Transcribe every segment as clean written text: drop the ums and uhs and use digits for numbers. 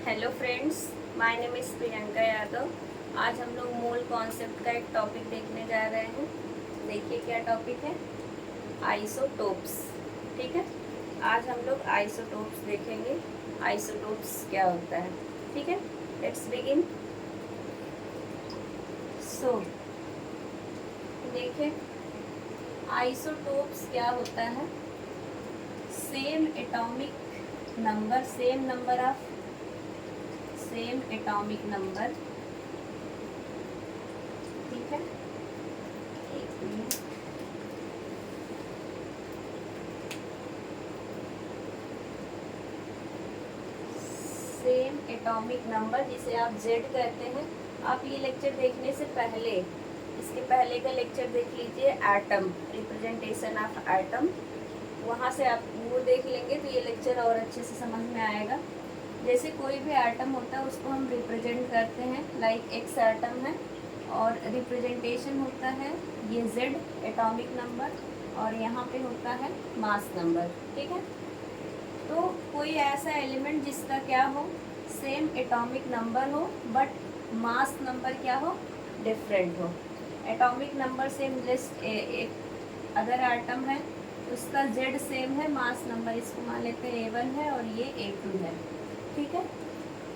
Hello friends, my name is Priyanka Yadav. आज हम लोग मूल कॉन्सेप्ट का एक टॉपिक देखने जा रहे हैं। देखिए क्या टॉपिक है, आइसोटोप्स। ठीक है, आज हम लोग आइसोटोप्स देखेंगे। आइसोटोप्स क्या होता है, ठीक है। Let's begin. सो देखिए, आइसोटोप्स क्या होता है। Same atomic number, same number of same atomic number, ठीक है। एक मिनट, सेम एटॉमिक नंबर जिसे आप जेड कहते हैं। आप ये लेक्चर देखने से पहले, इसके पहले का लेक्चर देख लीजिए, एटम, रिप्रेजेंटेशन ऑफ एटम। वहाँ से आप वो देख लेंगे तो ये लेक्चर और अच्छे से समझ में आएगा। जैसे कोई भी एटम होता है उसको हम रिप्रेजेंट करते हैं, लाइक एक्स एटम है और रिप्रेजेंटेशन होता है ये जेड एटॉमिक नंबर, और यहाँ पे होता है मास नंबर, ठीक है। तो कोई ऐसा एलिमेंट जिसका क्या हो, सेम एटॉमिक नंबर हो बट मास नंबर क्या हो, डिफरेंट हो। एटॉमिक नंबर सेम, जस्ट एक अगर एटम है उसका जेड सेम है, मास नंबर इसको मान लेते हैं A1 है और ये A2 है, ठीक है।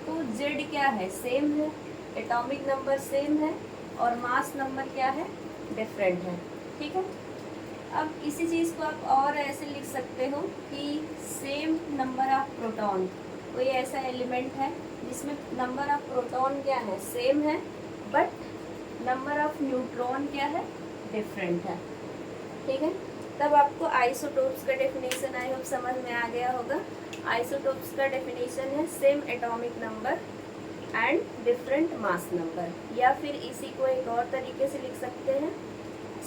तो जेड क्या है, सेम है, एटॉमिक नंबर सेम है और मास नंबर क्या है, डिफरेंट है, ठीक है। अब इसी चीज़ को आप और ऐसे लिख सकते हो कि सेम नंबर ऑफ प्रोटॉन, कोई ऐसा एलिमेंट है जिसमें नंबर ऑफ प्रोटॉन क्या है, सेम है, बट नंबर ऑफ न्यूट्रॉन क्या है, डिफरेंट है, ठीक है। तब आपको आइसोटोप्स का डेफिनेशन आई होप समझ में आ गया होगा। आइसोटोप्स का डेफिनेशन है same atomic number and different mass number, या फिर इसी को एक और तरीके से लिख सकते हैं,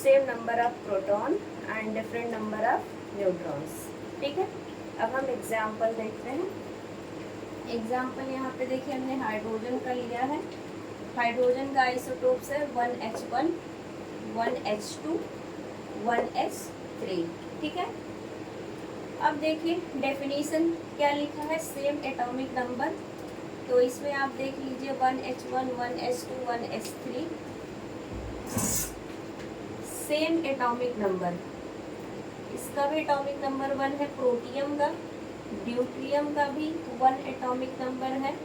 same number of proton and different number of neutrons, ठीक है। अब हम एग्जाम्पल देखते हैं। एग्जाम्पल यहाँ पे देखिए, हमने हाइड्रोजन का लिया है। हाइड्रोजन का आइसोटोप्स है 1H1, 1H2, 1H3, ठीक है। अब देखिए डेफिनेशन क्या लिखा है, सेम एटॉमिक नंबर। तो इसमें आप देख लीजिए 1H1, 1H2, 1H3, same atomic number. इसका भी एटॉमिक नंबर 1 है, प्रोटियम का, ड्यूट्रियम का भी 1 एटॉमिक नंबर है,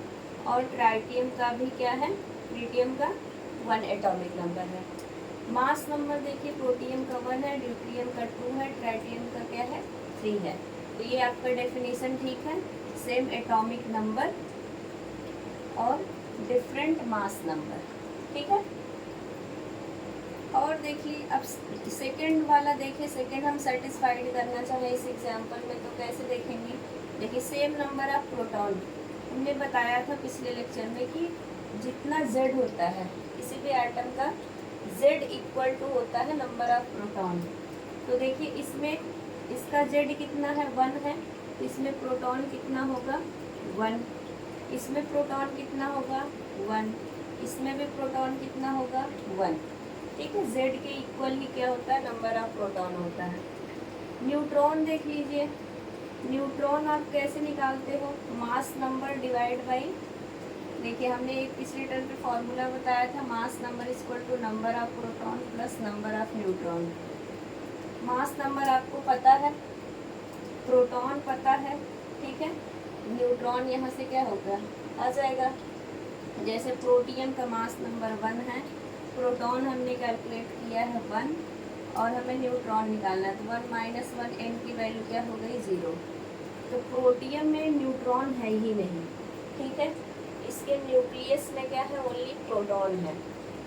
और ट्राइटियम का भी क्या है, ट्रिटियम का 1 एटॉमिक नंबर है। मास नंबर देखिए, प्रोटियम का 1 है, ड्यूट्रियम का 2 है, ट्राइटियम का क्या है, 3 है। तो ये आपका डेफिनेशन ठीक है, सेम एटॉमिक नंबर और डिफरेंट मास नंबर, ठीक है। और देखिए अब सेकंड वाला देखिए, सेकंड हम सेटिस्फाइड करना चाहें इस एग्जांपल में तो कैसे देखेंगे। देखिए सेम नंबर ऑफ प्रोटॉन, हमने बताया था पिछले लेक्चर में कि जितना जेड होता है किसी भी एटम का, जेड इक्वल टू होता है नंबर ऑफ प्रोटॉन। तो देखिए इसमें इसका जेड कितना है, 1 है, तो इसमें प्रोटॉन कितना होगा, 1। इसमें प्रोटॉन कितना होगा, 1। इसमें भी प्रोटॉन कितना होगा, 1, ठीक है। जेड के इक्वल ही क्या होता है, नंबर ऑफ प्रोटॉन होता है। न्यूट्रॉन देख लीजिए, न्यूट्रॉन आप कैसे निकालते हो, मास नंबर डिवाइड बाई, देखिए हमने एक पिछले टर्म पे फॉर्मूला बताया था, mass number equal to number of proton plus number of neutron. Mass number आपको पता है, प्रोटॉन पता है, ठीक है। न्यूट्रॉन यहाँ से क्या होगा, आ जाएगा। जैसे प्रोटियम का मास नंबर 1 है, प्रोटॉन हमने कैलकुलेट किया है 1, और हमें न्यूट्रॉन निकालना है, तो 1 माइनस 1 n की वैल्यू क्या हो गई, 0। तो प्रोटियम में न्यूट्रॉन है ही नहीं, ठीक है। इसके न्यूक्लियस में क्या है, ओनली प्रोटॉन है,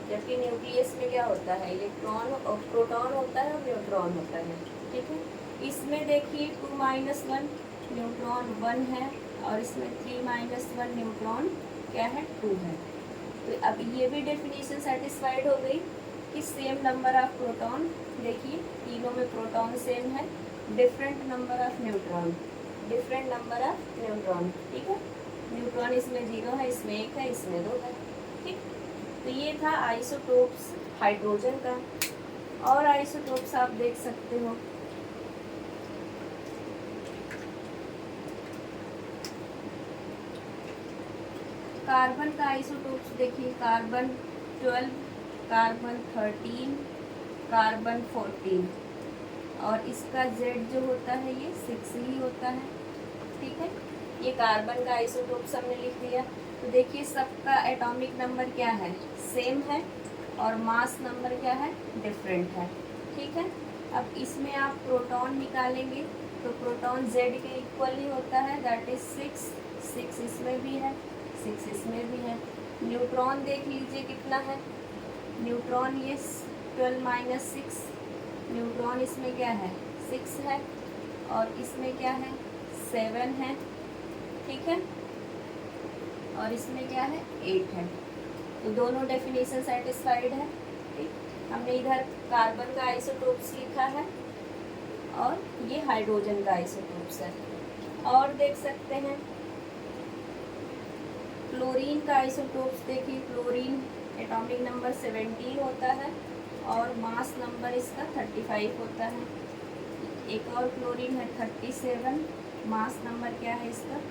जबकि न्यूक्लियस में क्या होता है, इलेक्ट्रॉन और प्रोटॉन होता है और न्यूट्रॉन होता है, ठीक है। इसमें देखिए 2 माइनस 1 न्यूट्रॉन 1 है, और इसमें 3 माइनस 1 न्यूट्रॉन क्या है, 2 है। तो अब ये भी डेफिनेशन सेटिस्फाइड हो गई कि सेम नंबर ऑफ प्रोटॉन, देखिए तीनों में प्रोटॉन सेम है, different number of neutron, different number of neutron, ठीक है। न्यूट्रॉन इसमें 0 है, इसमें 1 है, इसमें 2 है, ठीक। तो ये था आइसोटोप्स हाइड्रोजन का। और आइसोटोप्स आप देख सकते हो, कार्बन का आइसोटोप्स देखिए, कार्बन 12, कार्बन 13, कार्बन 14, और इसका Z जो होता है ये 6 ही होता है। ठीक है, ये कार्बन का आइसोटोप्स हमने लिख दिया। तो देखिए सबका एटॉमिक नंबर क्या है, सेम है, और मास नंबर क्या है, डिफरेंट है। ठीक है, अब इसमें आप प्रोटॉन निकालेंगे तो प्रोटॉन Z के इक्वल ही होता है, दैट इज 6 इसमें भी है, 6 इसमें भी है। न्यूट्रॉन देख लीजिए कितना है, न्यूट्रॉन ये 12 माइनस 6, न्यूट्रॉन इसमें क्या है, 6 है, और इसमें क्या है, 7 है। ठीक है, और इसमें क्या है, 8 है। तो दोनों डेफिनेशन सेटिस्फाइड है। ठीक, हमने इधर कार्बन का आइसोटोप्स लिखा है और ये हाइड्रोजन का आइसोटोप्स है। और देख सकते हैं क्लोरीन का आइसोटोप्स देखिए, क्लोरीन एटॉमिक नंबर 17 होता है और मास नंबर इसका 35 होता है। एक और क्लोरीन है 37, मास नंबर क्या है इसका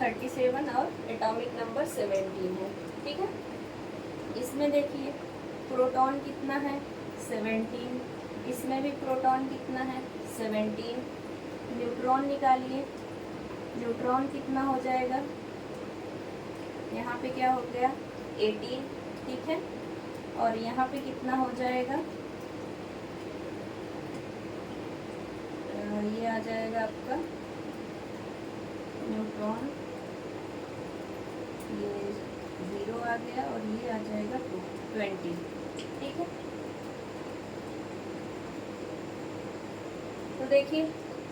37 और एटॉमिक नंबर 17 है। ठीक है, इसमें देखिए प्रोटॉन कितना है, 17, इसमें भी प्रोटॉन कितना है, 17। न्यूट्रॉन निकालिए, न्यूट्रॉन कितना हो जाएगा, यहाँ पे क्या हो गया, 18। ठीक है, और यहाँ पे कितना हो जाएगा, ये आ जाएगा आपका न्यूट्रॉन, ये 0 आ गया, और ये आ जाएगा 20। ठीक है, तो देखिए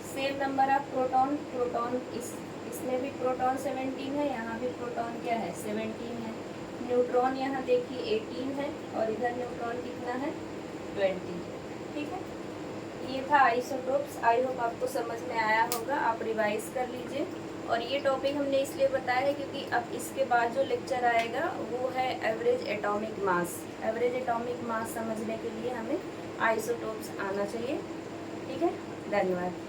same number of proton, proton इसमें भी प्रोटॉन 17 है, यहाँ भी प्रोटॉन क्या है, 17 है। न्यूट्रॉन यहाँ देखिए 18 है, और इधर न्यूट्रॉन कितना है, 20। ठीक है, ये था आइसोटोप्स। आई होप आपको समझ में आया होगा, आप रिवाइज कर लीजिए। और ये टॉपिक हमने इसलिए बताया है क्योंकि अब इसके बाद जो लेक्चर आएगा वो है average atomic mass. Average atomic mass समझने के लिए हमें आइसोटोप्स आना चाहिए। ठीक है, धन्यवाद।